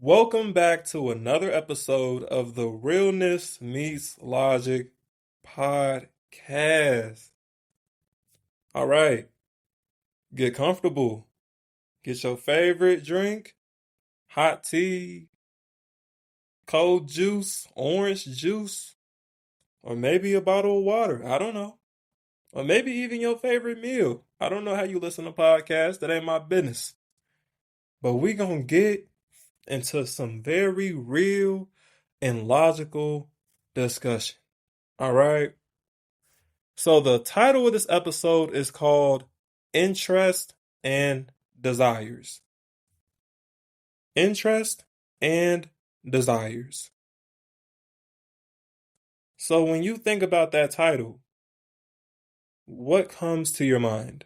Welcome back to another episode of the Realness Meets Logic podcast. All right, get comfortable. Get your favorite drink, hot tea, cold juice, orange juice, or maybe a bottle of water. I don't know. Or maybe even your favorite meal. I don't know how you listen to podcasts. That ain't my business. But we gonna get into some very real and logical discussion. All right. So the title of this episode is called Interest and Desires. Interest and Desires. So when you think about that title, what comes to your mind?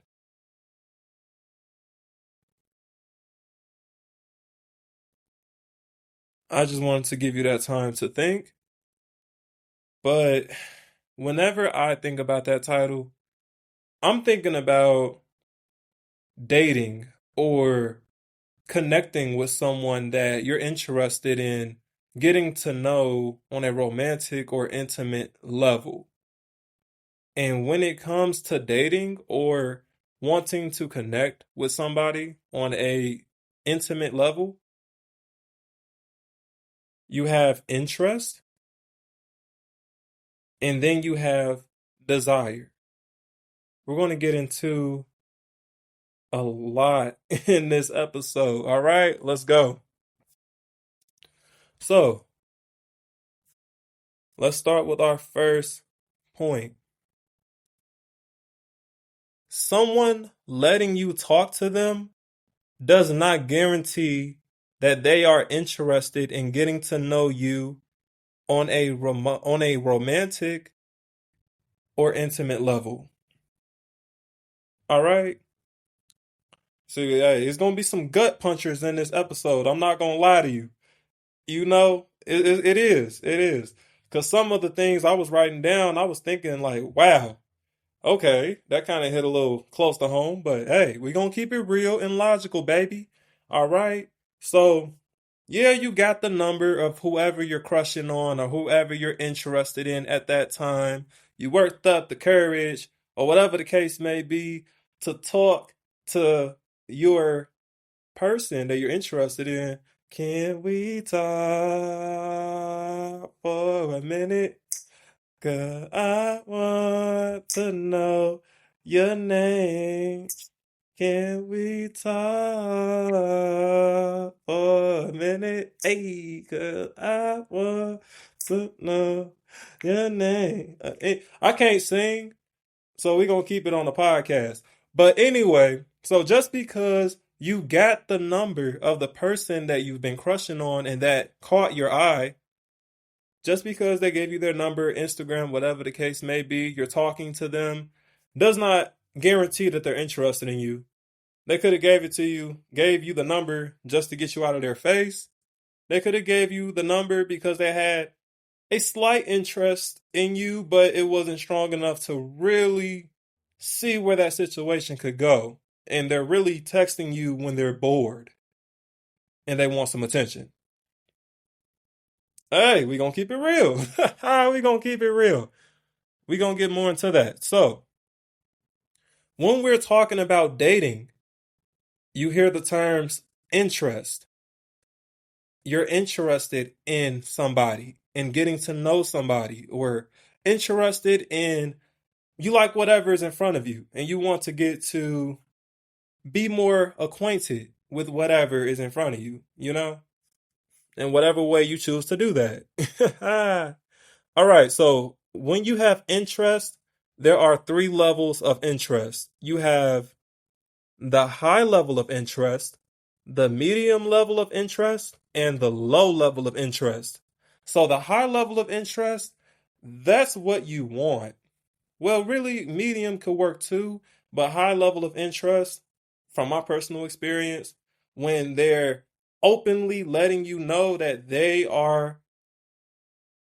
I just wanted to give you that time to think. But whenever I think about that title, I'm thinking about dating or connecting with someone that you're interested in getting to know on a romantic or intimate level. And when it comes to dating or wanting to connect with somebody on a intimate level, you have interest and then you have desire. We're going to get into a lot in this episode. All right, let's go. So, let's start with our first point. Someone letting you talk to them does not guarantee that they are interested in getting to know you on a romantic or intimate level. All right? So yeah, it's going to be some gut punchers in this episode. I'm not going to lie to you. You know, it is. It is. Because some of the things I was writing down, I was thinking like, wow, okay, that kind of hit a little close to home, but hey, we're going to keep it real and logical, baby. All right. So, yeah, you got the number of whoever you're crushing on or whoever you're interested in at that time. You worked up the courage or whatever the case may be to talk to your person that you're interested in. Can we talk for a minute? 'Cause I want to know your name. Can we talk for a minute? Hey, 'cause I want to know your name. I can't sing, so we're going to keep it on the podcast. But anyway, so just because you got the number of the person that you've been crushing on and that caught your eye, just because they gave you their number, Instagram, whatever the case may be, you're talking to them, does not guarantee that they're interested in you. They could have gave you the number just to get you out of their face. They could have gave you the number because they had a slight interest in you, but it wasn't strong enough to really see where that situation could go. And they're really texting you when they're bored and they want some attention. Hey, we gonna keep it real. We gonna keep it real. We gonna get more into that. So, when we're talking about dating, you hear the terms interest. You're interested in somebody and getting to know somebody, or interested in you like whatever is in front of you and you want to get to be more acquainted with whatever is in front of you, in whatever way you choose to do that. All right, so when you have interest, there are three levels of interest. You have the high level of interest, the medium level of interest, and the low level of interest. So the high level of interest, that's what you want. Well, really, medium could work too, but high level of interest, from my personal experience, when they're openly letting you know that they are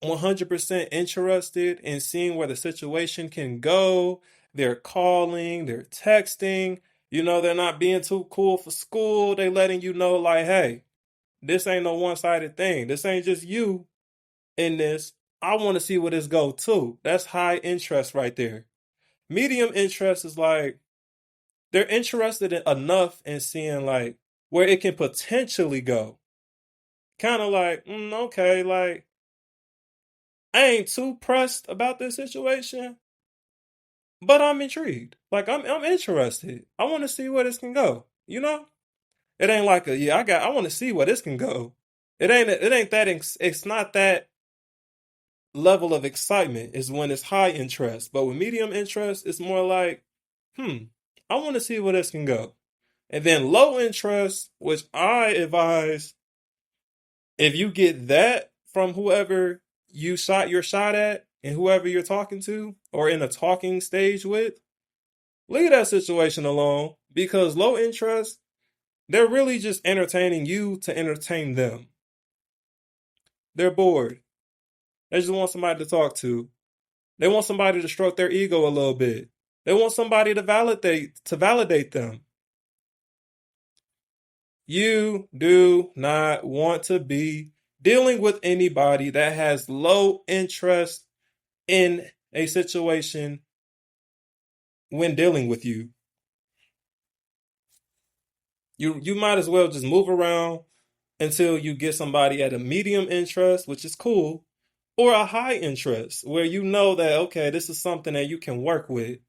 100% interested in seeing where the situation can go. They're calling, they're texting, they're not being too cool for school. They letting you know like, hey, This ain't no one-sided thing. This ain't just you in this. I want to see where this go too. That's high interest right there. Medium interest is like they're interested enough in seeing like where it can potentially go. Kind of like, okay, like I ain't too pressed about this situation, but I'm intrigued. Like I'm interested. I want to see where this can go. You know, it ain't like I want to see where this can go. It ain't that it's not that level of excitement is when it's high interest, but with medium interest, it's more like, I want to see where this can go. And then low interest, which I advise, if you get that from whoever you shot your shot at and whoever you're talking to or in a talking stage with, leave that situation alone because low interest, they're really just entertaining you to entertain them. They're bored. They just want somebody to talk to. They want somebody to stroke their ego a little bit. They want somebody to validate them. You do not want to be dealing with anybody that has low interest in a situation when dealing with you. You might as well just move around until you get somebody at a medium interest, which is cool, or a high interest where you know that, okay, this is something that you can work with.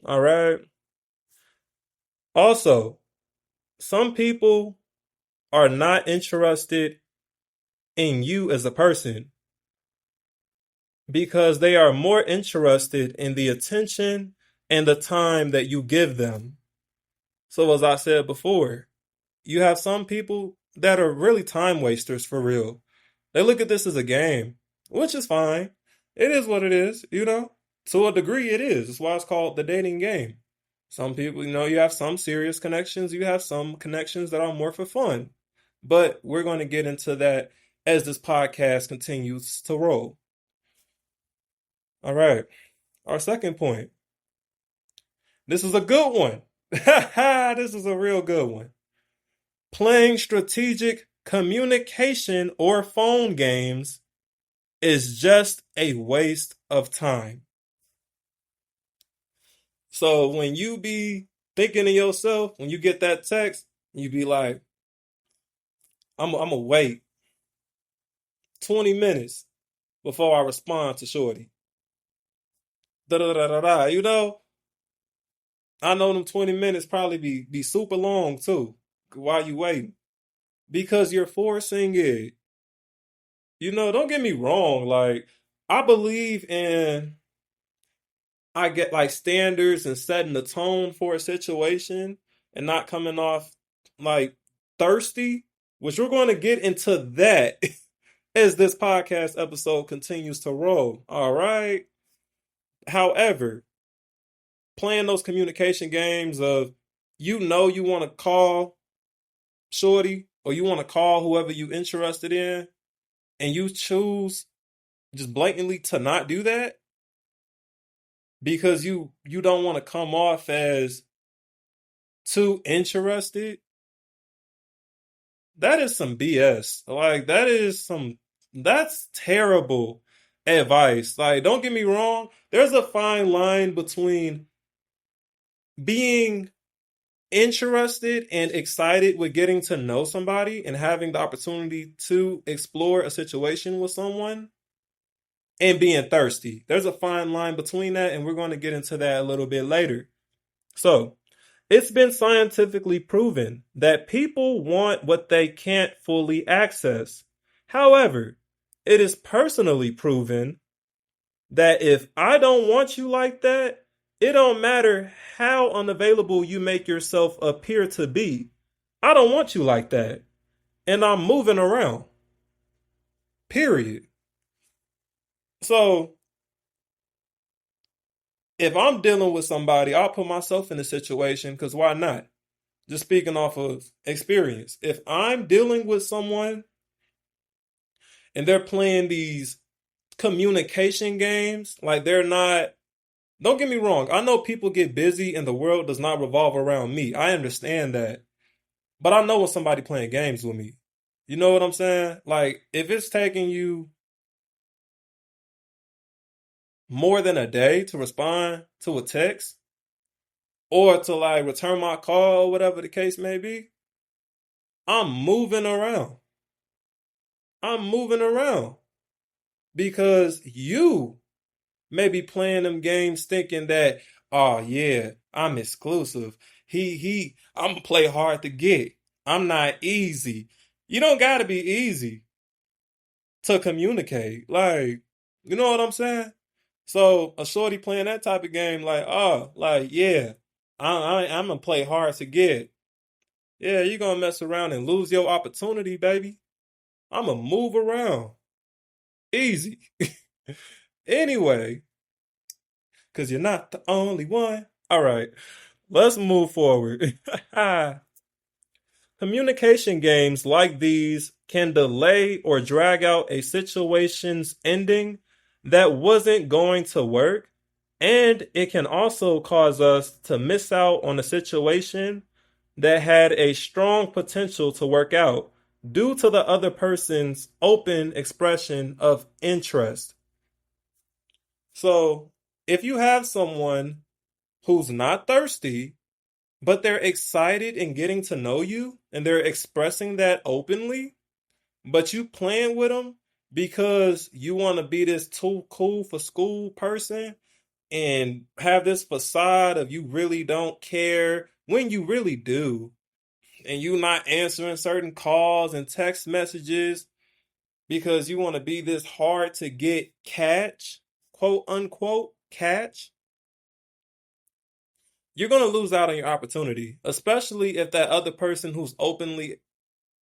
All right. Also, some people are not interested in you as a person because they are more interested in the attention and the time that you give them. So as I said before, you have some people that are really time wasters for real. They look at this as a game, which is fine. It is what it is, you know? To a degree, it is. That's why it's called the dating game. Some people, you have some serious connections. You have some connections that are more for fun. But we're going to get into that as this podcast continues to roll. All right. Our second point. This is a good one. This is a real good one. Playing strategic communication or phone games is just a waste of time. So when you be thinking to yourself, when you get that text, you be like, I'm going to wait 20 minutes before I respond to Shorty. Da-da-da-da-da. I know them 20 minutes probably be super long too while you waiting. Because you're forcing it. Don't get me wrong. Like, I believe in I get like standards and setting the tone for a situation and not coming off like thirsty, which we're going to get into that as this podcast episode continues to roll. All right. However, playing those communication games of, you want to call Shorty or you want to call whoever you interested in and you choose just blatantly to not do that because you don't want to come off as too interested, that is some BS. Like, that's terrible advice. Like, don't get me wrong. There's a fine line between being interested and excited with getting to know somebody and having the opportunity to explore a situation with someone and being thirsty. There's a fine line between that, and we're going to get into that a little bit later. So, it's been scientifically proven that people want what they can't fully access. However, it is personally proven that if I don't want you like that, it don't matter how unavailable you make yourself appear to be. I don't want you like that. And I'm moving around. Period. So, if I'm dealing with somebody, I'll put myself in a situation because why not? Just speaking off of experience. If I'm dealing with someone and they're playing these communication games, like they're not, don't get me wrong. I know people get busy and the world does not revolve around me. I understand that. But I know when somebody playing games with me. You know what I'm saying? Like, if it's taking you more than a day to respond to a text or to like return my call, whatever the case may be, I'm moving around. I'm moving around because you may be playing them games thinking that, oh yeah, I'm exclusive. I'm gonna play hard to get. I'm not easy. You don't gotta be easy to communicate. Like, you know what I'm saying? So a shorty playing that type of game, like, oh, like, yeah, I'm gonna play hard to get. Yeah, you're gonna mess around and lose your opportunity, baby. I'm gonna move around. Easy. Anyway, because you're not the only one. All right, let's move forward. Communication games like these can delay or drag out a situation's ending that wasn't going to work, and it can also cause us to miss out on a situation that had a strong potential to work out due to the other person's open expression of interest. So, if you have someone who's not thirsty, but they're excited in getting to know you and they're expressing that openly, but you playing with them because you want to be this too cool for school person and have this facade of you really don't care when you really do, and you not answering certain calls and text messages because you want to be this hard to get catch, quote unquote catch, you're going to lose out on your opportunity, especially if that other person who's openly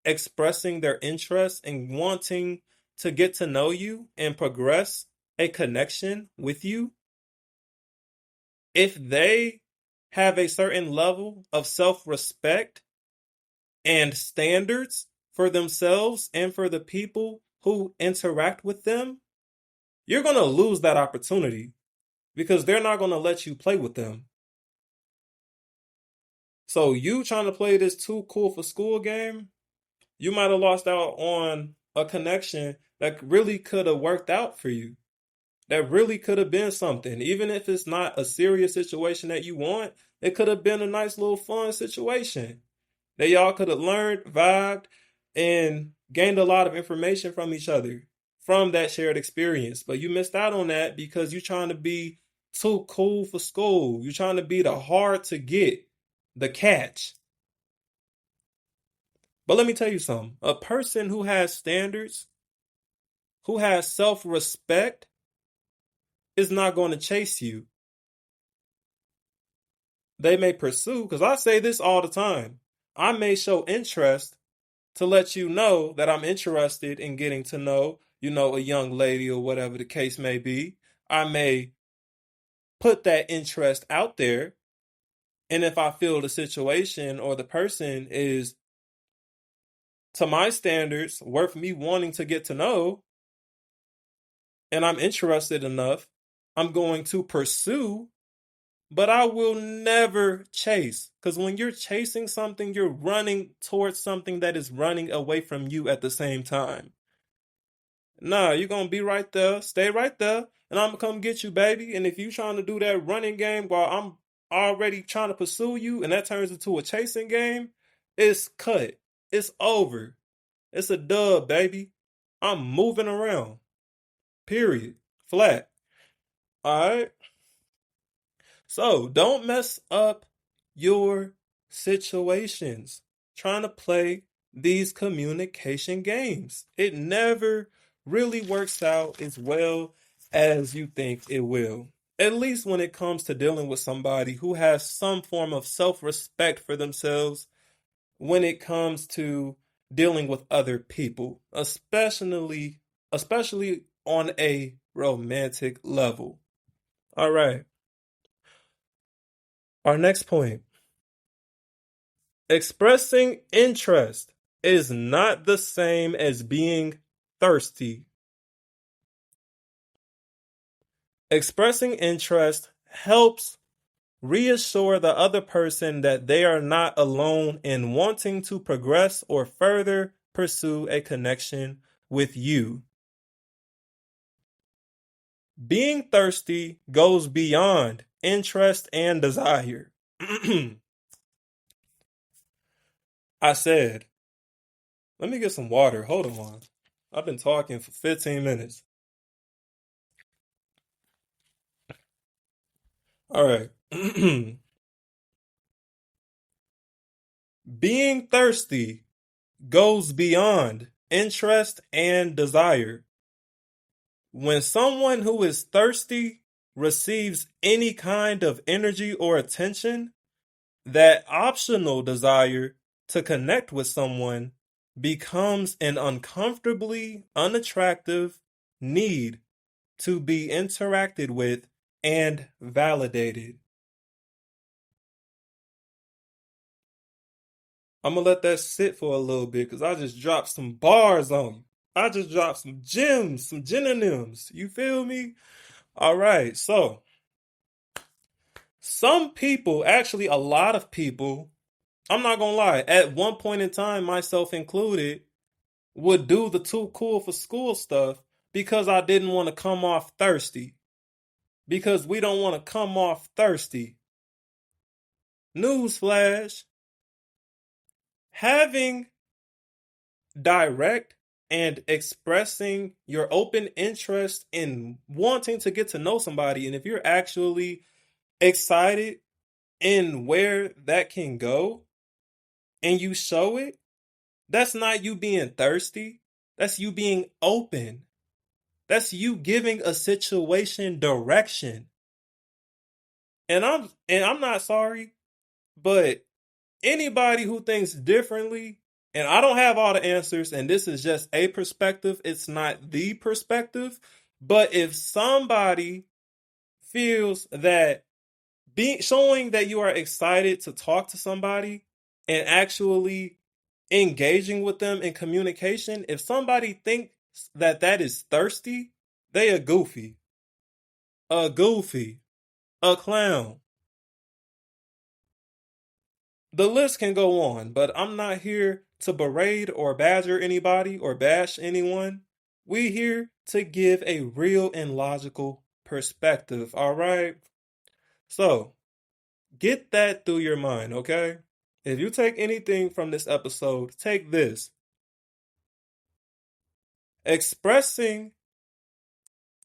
expressing their interest and wanting to get to know you and progress a connection with you, if they have a certain level of self respect and standards for themselves and for the people who interact with them, you're going to lose that opportunity because they're not going to let you play with them. So, you trying to play this too cool for school game, you might have lost out on a connection that really could have worked out for you. That really could have been something. Even if it's not a serious situation that you want, it could have been a nice little fun situation that y'all could have learned, vibed, and gained a lot of information from each other from that shared experience. But you missed out on that because you're trying to be too cool for school. You're trying to be the hard to get, the catch. But let me tell you something. A person who has standards, who has self respect, is not going to chase you. They may pursue, because I say this all the time. I may show interest to let you know that I'm interested in getting to know, a young lady or whatever the case may be. I may put that interest out there. And if I feel the situation or the person is, to my standards, worth me wanting to get to know, and I'm interested enough, I'm going to pursue, but I will never chase. Because when you're chasing something, you're running towards something that is running away from you at the same time. Nah, you're going to be right there, stay right there, and I'm going to come get you, baby. And if you trying to do that running game while I'm already trying to pursue you and that turns into a chasing game, it's cut. It's over. It's a dub, baby. I'm moving around. Period. Flat. All right. So don't mess up your situations trying to play these communication games. It never really works out as well as you think it will. At least when it comes to dealing with somebody who has some form of self respect for themselves when it comes to dealing with other people, especially on a romantic level. All right. Our next point. Expressing interest is not the same as being thirsty. Expressing interest helps Reassure the other person that they are not alone in wanting to progress or further pursue a connection with you. Being thirsty goes beyond interest and desire. I said, let me get some water. Hold on. I've been talking for 15 minutes. All right. Being thirsty goes beyond interest and desire. When someone who is thirsty receives any kind of energy or attention, that optional desire to connect with someone becomes an uncomfortably unattractive need to be interacted with and validated. I'm gonna let that sit for a little bit because I just dropped some bars on you. I just dropped some gems, some genonyms. You feel me? All right, so some people, actually a lot of people, I'm not gonna lie, at one point in time, myself included, would do the too cool for school stuff because I didn't want to come off thirsty. Because we don't want to come off thirsty. Newsflash, having direct and expressing your open interest in wanting to get to know somebody, and if you're actually excited in where that can go and you show it, that's not you being thirsty. That's you being open. That's you giving a situation direction. And I'm not sorry, but anybody who thinks differently, and I don't have all the answers, and this is just a perspective, it's not the perspective, but if somebody feels that showing that you are excited to talk to somebody and actually engaging with them in communication, if somebody thinks that that is thirsty, they a goofy, a clown. The list can go on, but I'm not here to berate or badger anybody or bash anyone. We here to give a real and logical perspective, all right? So, get that through your mind, okay? If you take anything from this episode, take this. Expressing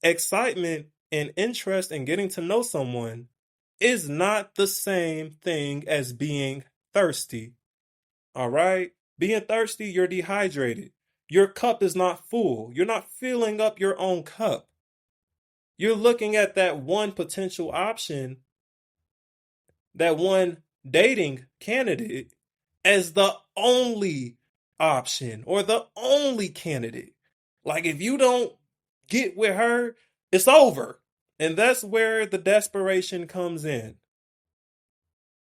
excitement and interest in getting to know someone is not the same thing as being thirsty. All right? Being thirsty, you're dehydrated. Your cup is not full. You're not filling up your own cup. You're looking at that one potential option, that one dating candidate, as the only option or the only candidate. Like, if you don't get with her, it's over. And that's where the desperation comes in.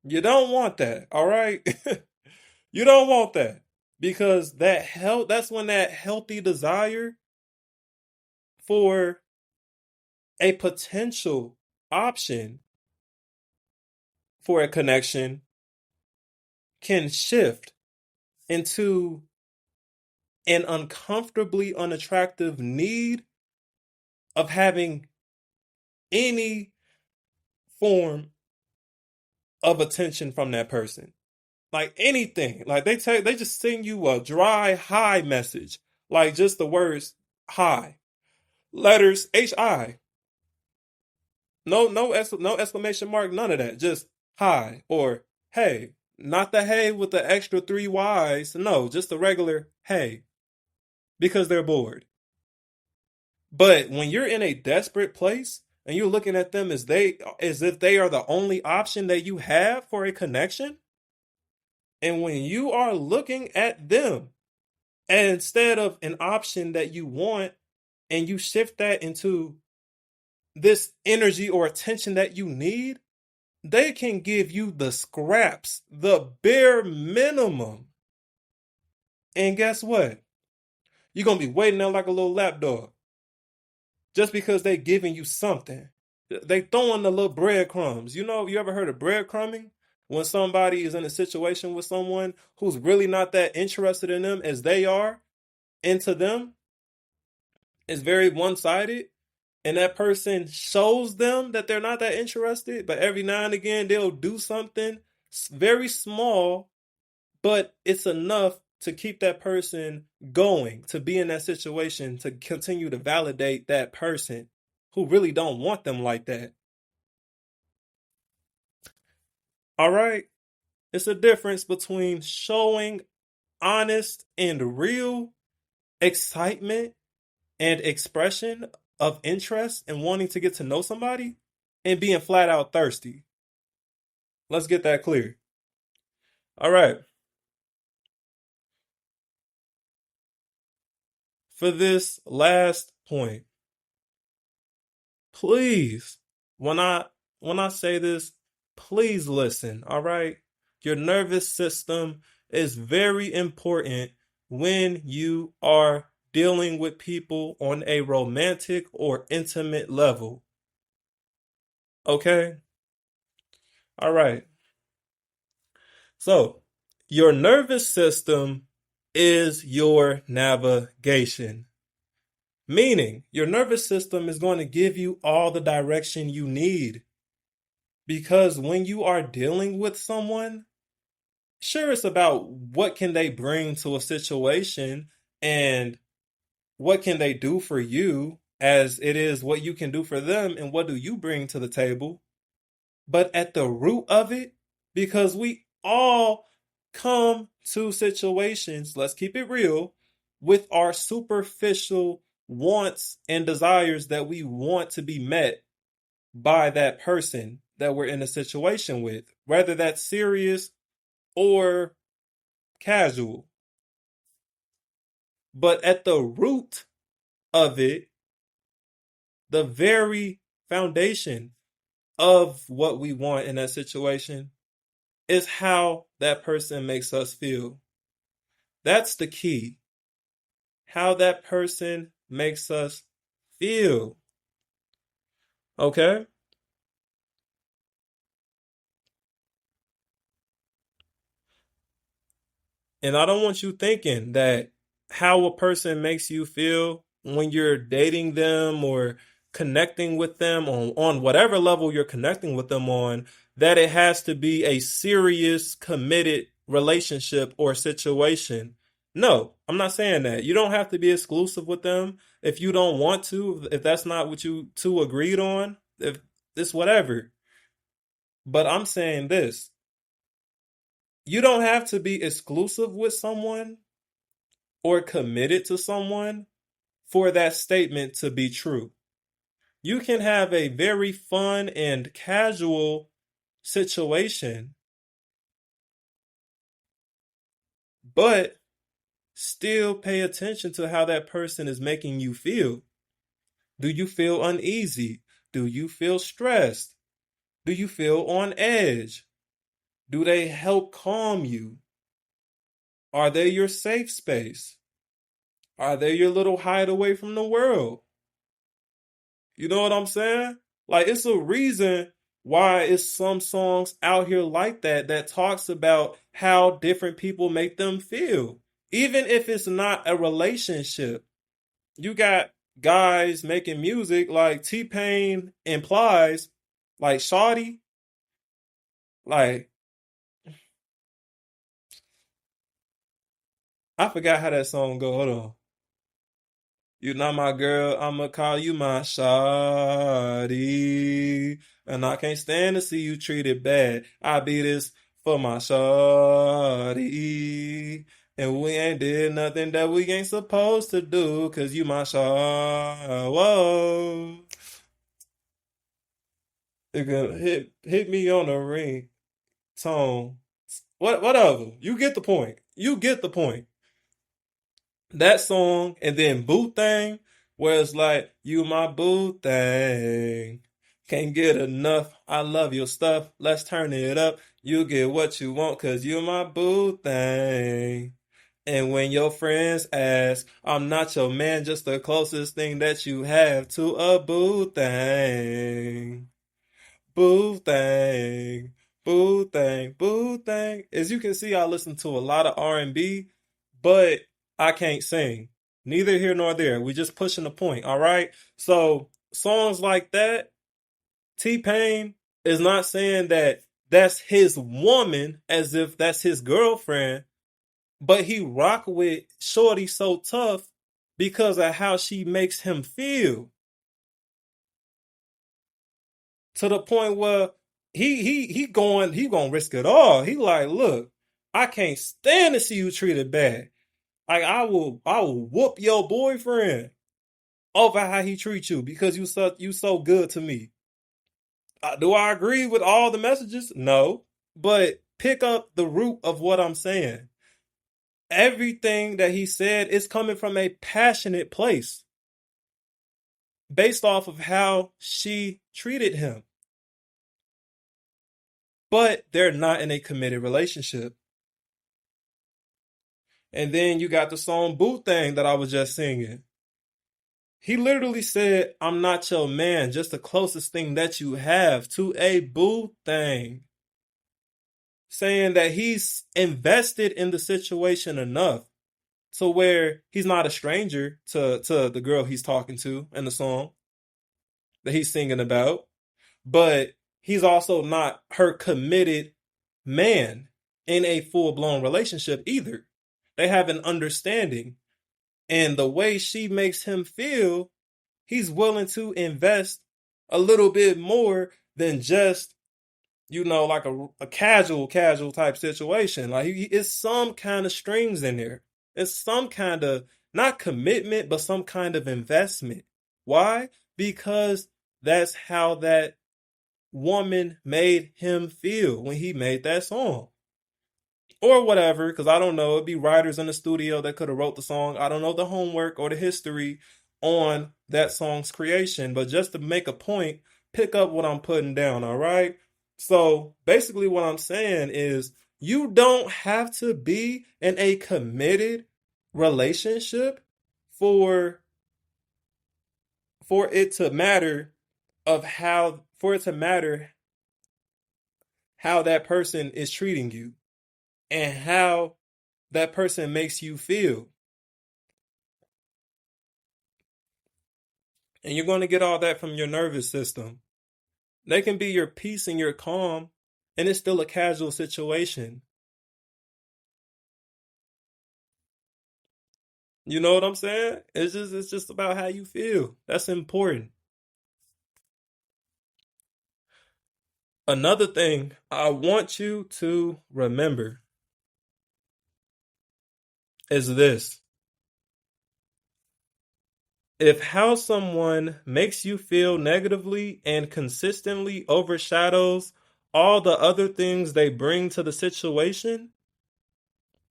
You don't want that, all right? You don't want that. Because that's when that healthy desire for a potential option for a connection can shift into an uncomfortably unattractive need of having any form of attention from that person. Like anything. Like they just send you a dry hi message. Like just the words hi. Letters HI. No exclamation mark, none of that. Just hi or hey. Not the hey with the extra 3 Y's. No, just the regular hey. Because they're bored. But when you're in a desperate place and you're looking at them as if they are the only option that you have for a connection, and when you are looking at them instead of an option that you want, and you shift that into this energy or attention that you need, they can give you the scraps, the bare minimum. And guess what? You're going to be waiting there like a little lapdog. Just because they're giving you something. They throwing the little breadcrumbs. You know, you ever heard of breadcrumbing? When somebody is in a situation with someone who's really not that interested in them as they are into them, it's very one-sided, and that person shows them that they're not that interested, but every now and again they'll do something very small, but it's enough to keep that person going, to be in that situation, to continue to validate that person who really don't want them like that. All right? It's a difference between showing honest and real excitement and expression of interest and wanting to get to know somebody and being flat out thirsty. Let's get that clear. All right. For this last point, please, when I when I say this, please listen, all right? Your nervous system is very important when you are dealing with people on a romantic or intimate level. Okay? All right. So, your nervous system is your navigation. Meaning, your nervous system is going to give you all the direction you need. Because when you are dealing with someone, sure, it's about what can they bring to a situation and what can they do for you, as it is what you can do for them and what do you bring to the table. But at the root of it, because we all come to situations, let's keep it real, with our superficial wants and desires that we want to be met by that person that we're in a situation with, whether that's serious or casual. But at the root of it, the very foundation of what we want in that situation is how that person makes us feel. That's the key. How that person makes us feel. Okay? And I don't want you thinking that how a person makes you feel when you're dating them or connecting with them on whatever level you're connecting with them on, that it has to be a serious, committed relationship or situation. No, I'm not saying that. You don't have to be exclusive with them if you don't want to, if that's not what you two agreed on, if it's whatever. But I'm saying this, you don't have to be exclusive with someone or committed to someone for that statement to be true. You can have a very fun and casual situation, but still pay attention to how that person is making you feel. Do you feel uneasy? Do you feel stressed? Do you feel on edge? Do they help calm you? Are they your safe space? Are they your little hideaway from the world? You know what I'm saying? Like, it's a reason why it's some songs out here like that that talks about how different people make them feel. Even if it's not a relationship. You got guys making music like T-Pain implies, like Shawty, like I forgot how that song go. Hold on. You not my girl, I'ma call you my shawty. And I can't stand to see you treated bad. I be this for my shawty. And we ain't did nothing that we ain't supposed to do, cause you my shaw. Whoa. You can hit me on the ring tone. Whatever. You get the point. You get the point. That song and then Boo Thing, where it's like, you my boo thing. Can't get enough. I love your stuff. Let's turn it up. You get what you want, cause you my boo thing. And when your friends ask, I'm not your man, just the closest thing that you have to a boo thing. Boo thing. Boo thing. Boo thing. As you can see, I listen to a lot of R&B, but I can't sing. Neither here nor there. We just pushing the point, all right? So songs like that, T-Pain is not saying that that's his woman as if that's his girlfriend, but he rock with Shorty so tough because of how she makes him feel. To the point where he gonna risk it all. He like, look, I can't stand to see you treated bad. Like I will whoop your boyfriend over how he treats you because you so good to me. Do I agree with all the messages? No, but pick up the root of what I'm saying. Everything that he said is coming from a passionate place based off of how she treated him. But they're not in a committed relationship. And then you got the song Boo Thing that I was just singing. He literally said, I'm not your man, just the closest thing that you have to a boo thing. Saying that he's invested in the situation enough to where he's not a stranger to the girl he's talking to in the song that he's singing about, but he's also not her committed man in a full-blown relationship either. They have an understanding, and the way she makes him feel, he's willing to invest a little bit more than just, like a casual type situation. Like it's some kind of strings in there. It's some kind of, not commitment, but some kind of investment. Why? Because that's how that woman made him feel when he made that song. Or whatever, because I don't know. It'd be writers in the studio that could have wrote the song. I don't know the homework or the history on that song's creation. But just to make a point, pick up what I'm putting down, all right? So basically what I'm saying is you don't have to be in a committed relationship for it to matter how that person is treating you and how that person makes you feel. And you're going to get all that from your nervous system. They can be your peace and your calm, and it's still a casual situation. You know what I'm saying? It's just about how you feel. That's important. Another thing I want you to remember is this. If how someone makes you feel negatively and consistently overshadows all the other things they bring to the situation,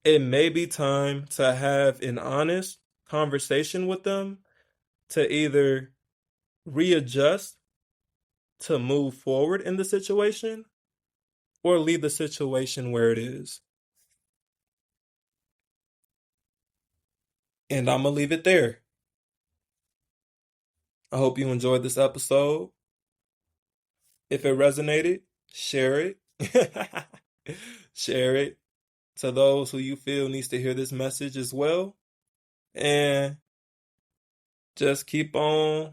it may be time to have an honest conversation with them to either readjust to move forward in the situation or leave the situation where it is. And I'm going to leave it there. I hope you enjoyed this episode. If it resonated, share it. Share it to those who you feel needs to hear this message as well. And just keep on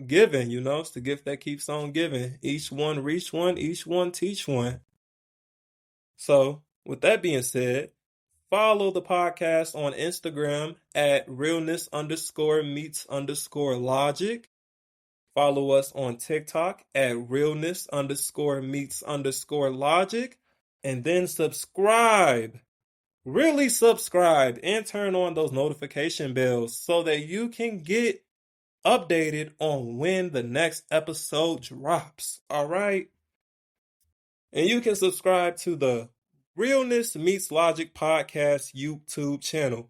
giving, it's the gift that keeps on giving. Each one reach one, each one teach one. So, with that being said, follow the podcast on Instagram at realness_meets_logic. Follow us on TikTok at realness_meets_logic. And then subscribe. Really subscribe and turn on those notification bells so that you can get updated on when the next episode drops. All right? And you can subscribe to the Realness Meets Logic podcast YouTube channel.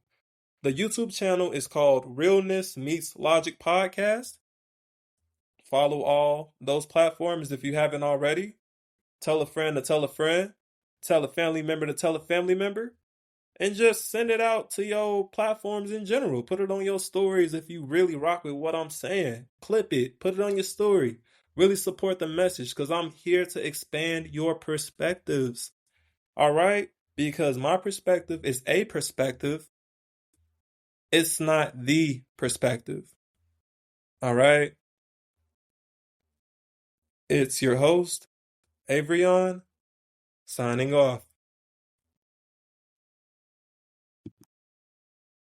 The YouTube channel is called Realness Meets Logic Podcast. Follow all those platforms if you haven't already. Tell a friend to tell a friend. Tell a family member to tell a family member. and just send it out to your platforms in general. Put it on your stories if you really rock with what I'm saying. Clip it, put it on your story. Really support the message because I'm here to expand your perspectives. All right? Because my perspective is a perspective, it's not the perspective. All right? It's your host, Avrion, signing off.